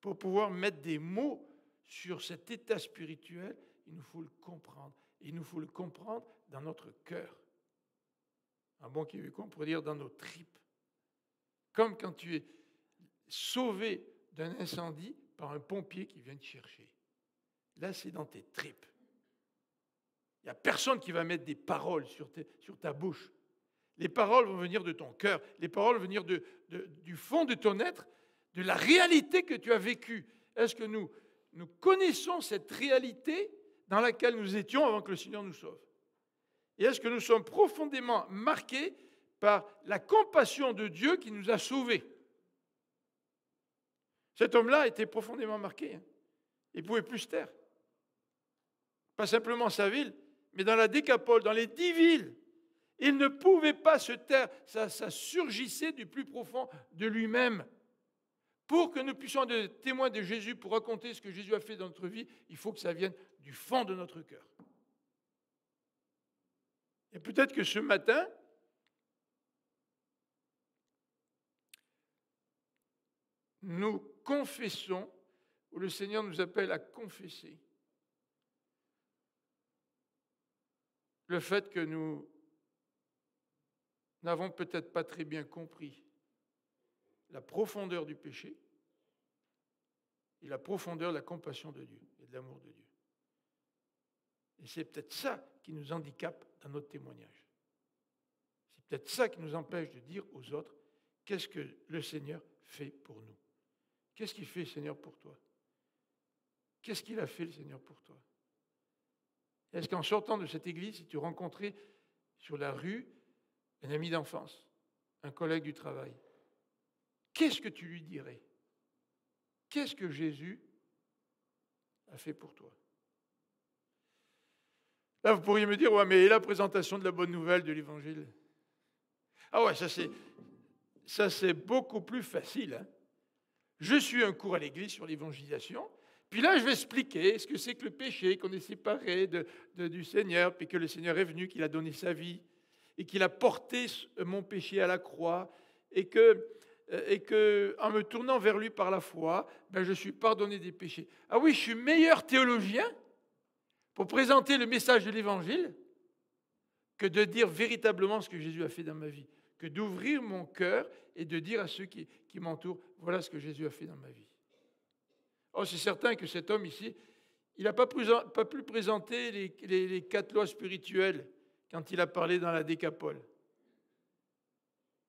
Pour pouvoir mettre des mots sur cet état spirituel, il nous faut le comprendre. Il nous faut le comprendre dans notre cœur. Un bon québécois, on pourrait dire dans nos tripes. Comme quand tu es sauvé d'un incendie, par un pompier qui vient te chercher. Là, c'est dans tes tripes. Il n'y a personne qui va mettre des paroles sur ta bouche. Les paroles vont venir de ton cœur. Les paroles vont venir du fond de ton être, de la réalité que tu as vécue. Est-ce que nous connaissons cette réalité dans laquelle nous étions avant que le Seigneur nous sauve? Et est-ce que nous sommes profondément marqués par la compassion de Dieu qui nous a sauvés? Cet homme-là était profondément marqué. Il ne pouvait plus se taire. Pas simplement sa ville, mais dans la Décapole, dans les 10 villes. Il ne pouvait pas se taire. Ça surgissait du plus profond de lui-même. Pour que nous puissions être témoins de Jésus, pour raconter ce que Jésus a fait dans notre vie, il faut que ça vienne du fond de notre cœur. Et peut-être que ce matin, nous confessons, ou le Seigneur nous appelle à confesser, le fait que nous n'avons peut-être pas très bien compris la profondeur du péché et la profondeur de la compassion de Dieu et de l'amour de Dieu. Et c'est peut-être ça qui nous handicape dans notre témoignage. C'est peut-être ça qui nous empêche de dire aux autres qu'est-ce que le Seigneur fait pour nous. Qu'est-ce qu'il fait, le Seigneur, pour toi? Qu'est-ce qu'il a fait, le Seigneur, pour toi? Est-ce qu'en sortant de cette église, si tu rencontrais sur la rue un ami d'enfance, un collègue du travail, qu'est-ce que tu lui dirais? Qu'est-ce que Jésus a fait pour toi? Là, vous pourriez me dire, ouais, mais la présentation de la bonne nouvelle de l'Évangile? Ah ouais, ça c'est beaucoup plus facile. Hein? Je suis un cours à l'église sur l'évangélisation, puis là, je vais expliquer ce que c'est que le péché, qu'on est séparé du Seigneur, puis que le Seigneur est venu, qu'il a donné sa vie, et qu'il a porté mon péché à la croix, et que en me tournant vers lui par la foi, ben, je suis pardonné des péchés. Ah oui, je suis meilleur théologien pour présenter le message de l'Évangile que de dire véritablement ce que Jésus a fait dans ma vie, que d'ouvrir mon cœur et de dire à ceux qui m'entourent, voilà ce que Jésus a fait dans ma vie. Oh, c'est certain que cet homme ici, il n'a pas pu présenter les 4 lois spirituelles quand il a parlé dans la Décapole.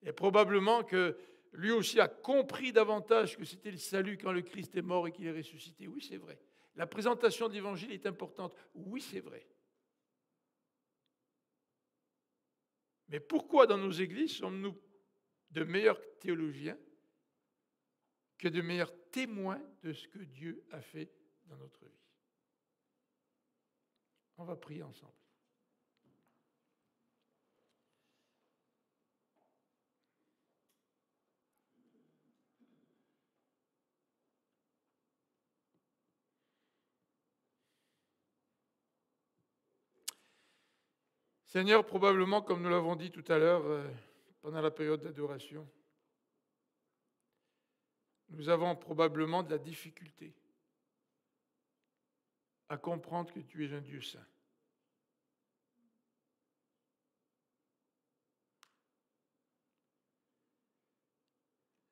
Et probablement que lui aussi a compris davantage que c'était le salut quand le Christ est mort et qu'il est ressuscité. Oui, c'est vrai. La présentation de l'Évangile est importante. Oui, c'est vrai. Mais pourquoi dans nos églises sommes-nous de meilleurs théologiens que de meilleurs témoins de ce que Dieu a fait dans notre vie? On va prier ensemble. Seigneur, probablement, comme nous l'avons dit tout à l'heure, pendant la période d'adoration, nous avons probablement de la difficulté à comprendre que tu es un Dieu saint.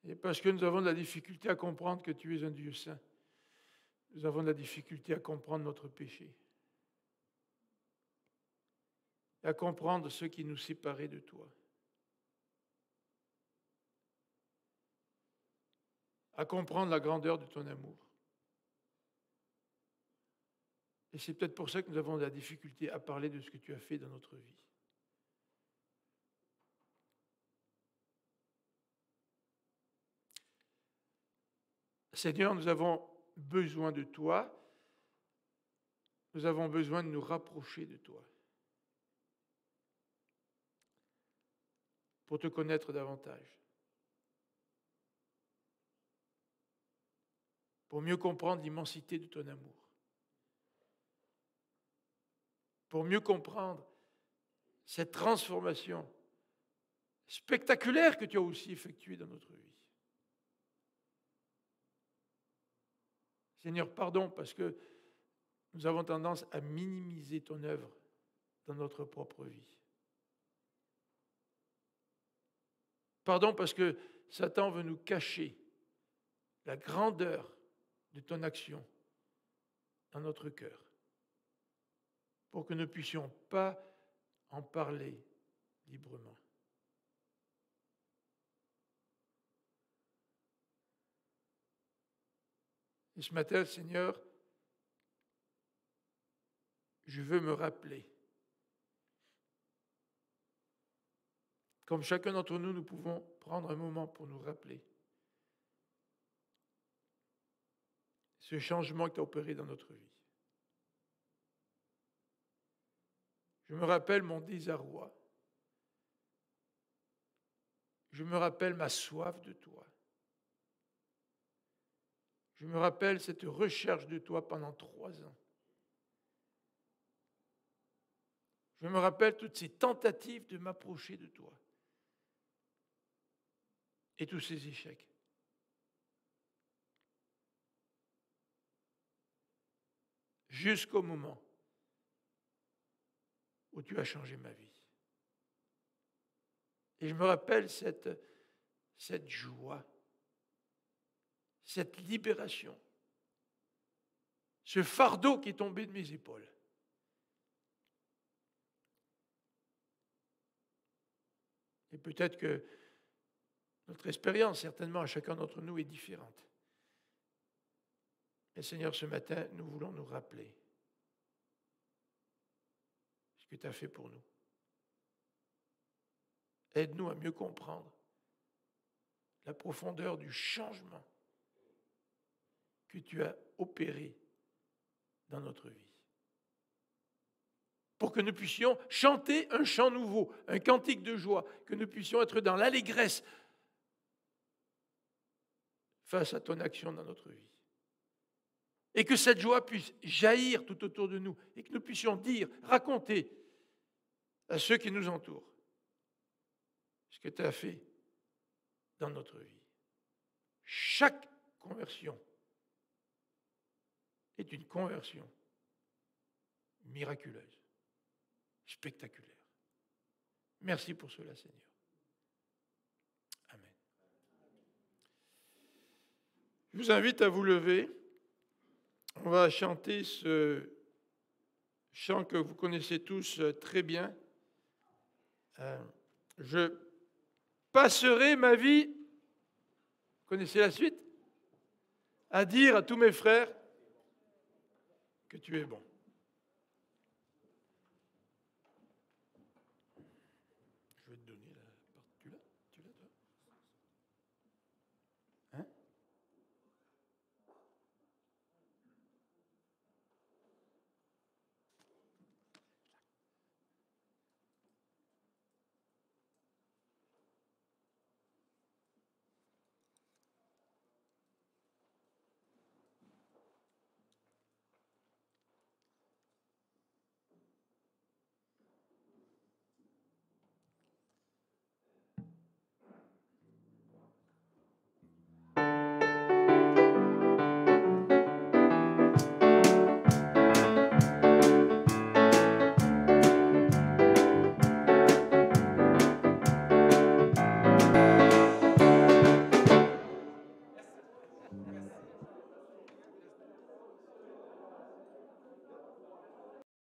Et parce que nous avons de la difficulté à comprendre que tu es un Dieu saint, nous avons de la difficulté à comprendre notre péché, à comprendre ce qui nous séparait de toi, à comprendre la grandeur de ton amour. Et c'est peut-être pour ça que nous avons de la difficulté à parler de ce que tu as fait dans notre vie. Seigneur, nous avons besoin de toi. Nous avons besoin de nous rapprocher de toi pour te connaître davantage, pour mieux comprendre l'immensité de ton amour, pour mieux comprendre cette transformation spectaculaire que tu as aussi effectuée dans notre vie. Seigneur, pardon parce que nous avons tendance à minimiser ton œuvre dans notre propre vie. Pardon parce que Satan veut nous cacher la grandeur de ton action dans notre cœur, pour que nous ne puissions pas en parler librement. Et ce matin, Seigneur, je veux me rappeler, comme chacun d'entre nous, nous pouvons prendre un moment pour nous rappeler ce changement qui a opéré dans notre vie. Je me rappelle mon désarroi. Je me rappelle ma soif de toi. Je me rappelle cette recherche de toi pendant 3 ans. Je me rappelle toutes ces tentatives de m'approcher de toi et tous ces échecs. Jusqu'au moment où tu as changé ma vie. Et je me rappelle cette joie, cette libération, ce fardeau qui est tombé de mes épaules. Et peut-être que notre expérience, certainement, à chacun d'entre nous est différente. Mais Seigneur, ce matin, nous voulons nous rappeler ce que tu as fait pour nous. Aide-nous à mieux comprendre la profondeur du changement que tu as opéré dans notre vie. Pour que nous puissions chanter un chant nouveau, un cantique de joie, que nous puissions être dans l'allégresse face à ton action dans notre vie. Et que cette joie puisse jaillir tout autour de nous et que nous puissions dire, raconter à ceux qui nous entourent ce que tu as fait dans notre vie. Chaque conversion est une conversion miraculeuse, spectaculaire. Merci pour cela, Seigneur. Amen. Je vous invite à vous lever. On va chanter ce chant que vous connaissez tous très bien. Je passerai ma vie, vous connaissez la suite, à dire à tous mes frères que tu es bon.